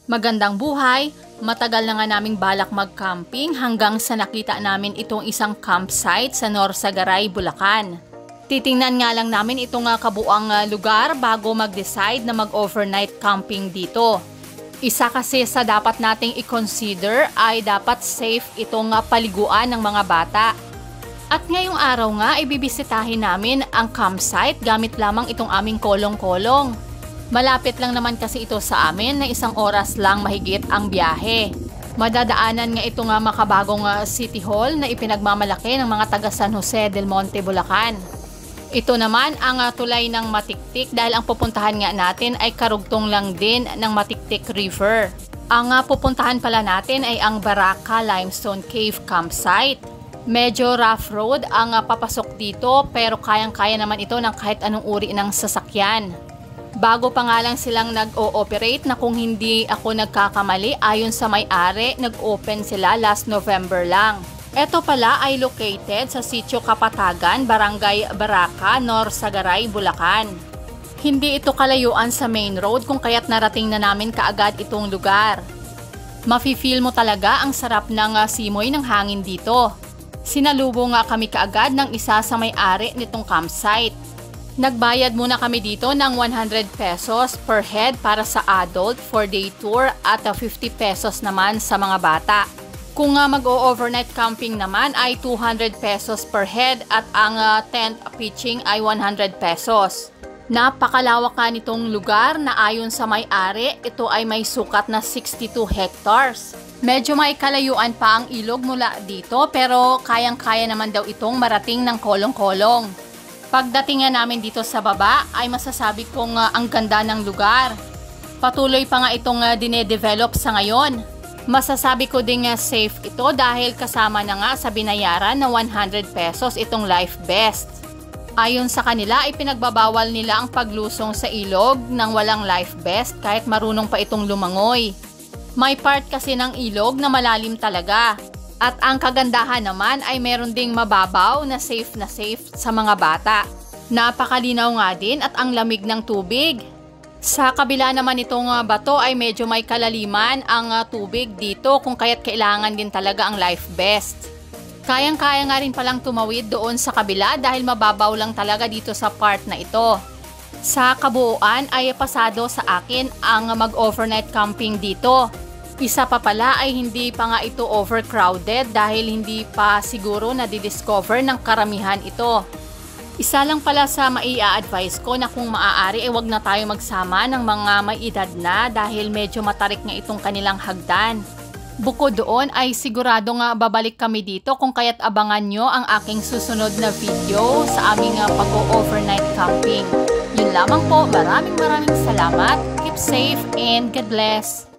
Magandang buhay! Matagal na nga naming balak mag-camping hanggang sa nakita namin itong isang campsite sa Norsagaray, Bulacan. Titingnan nga lang namin itong kabuang lugar bago mag-decide na mag-overnight camping dito. Isa kasi sa dapat nating i-consider ay dapat safe itong paliguan ng mga bata. At ngayong araw nga ay bibisitahin namin ang campsite gamit lamang itong aming kolong-kolong. Malapit lang naman kasi ito sa amin na 1 oras lang mahigit ang biyahe. Madadaanan nga ito nga makabagong City Hall na ipinagmamalaki ng mga taga San Jose del Monte, Bulacan. Ito naman ang tulay ng Matiktik dahil ang pupuntahan nga natin ay karugtong lang din ng Matiktik River. Ang pupuntahan pala natin ay ang Baraka Limestone Cave Campsite. Medyo rough road ang papasok dito pero kayang-kaya naman ito ng kahit anong uri ng sasakyan. Bago pa nga lang silang nag-o-operate na kung hindi ako nagkakamali ayon sa may-ari, nag-open sila last November lang. Ito pala ay located sa Sitio Kapatagan, Barangay Baraka, Norsagaray, Bulacan. Hindi ito kalayuan sa main road kung kaya't narating na namin kaagad itong lugar. Mafe-feel mo talaga ang sarap ng simoy ng hangin dito. Sinalubong nga kami kaagad ng isa sa may-ari nitong campsite. Nagbayad muna kami dito ng 100 pesos per head para sa adult for day tour at 50 pesos naman sa mga bata. Kung mag-o-overnight camping naman ay 200 pesos per head at ang tent pitching ay 100 pesos. Napakalawak nga nitong lugar na ayon sa may-ari, ito ay may sukat na 62 hectares. Medyo may kalayuan pa ang ilog mula dito pero kayang-kaya naman daw itong marating ng kolong-kolong. Pagdating nga namin dito sa baba ay masasabi kong ang ganda ng lugar. Patuloy pa nga itong dinedevelop sa ngayon. Masasabi ko ding safe ito dahil kasama na nga sa binayaran na 100 pesos itong life vest. Ayon sa kanila ay pinagbabawal nila ang paglusong sa ilog ng walang life vest kahit marunong pa itong lumangoy. May part kasi ng ilog na malalim talaga. At ang kagandahan naman ay meron ding mababaw na safe sa mga bata. Napakalinaw nga din at ang lamig ng tubig. Sa kabila naman itong bato ay medyo may kalaliman ang tubig dito kung kaya't kailangan din talaga ang life vest. Kayang-kaya nga rin palang tumawid doon sa kabila dahil mababaw lang talaga dito sa part na ito. Sa kabuuan ay pasado sa akin ang mag-overnight camping dito. Isa pa pala ay hindi pa nga ito overcrowded dahil hindi pa siguro na-discover ng karamihan ito. Isa lang pala sa maia-advise ko na kung maaari ay wag na tayo magsama ng mga may edad na dahil medyo matarik nga itong kanilang hagdan. Bukod doon ay sigurado nga babalik kami dito kung kaya't abangan nyo ang aking susunod na video sa aming pag-overnight camping. Yun lamang po, maraming salamat, keep safe and God bless!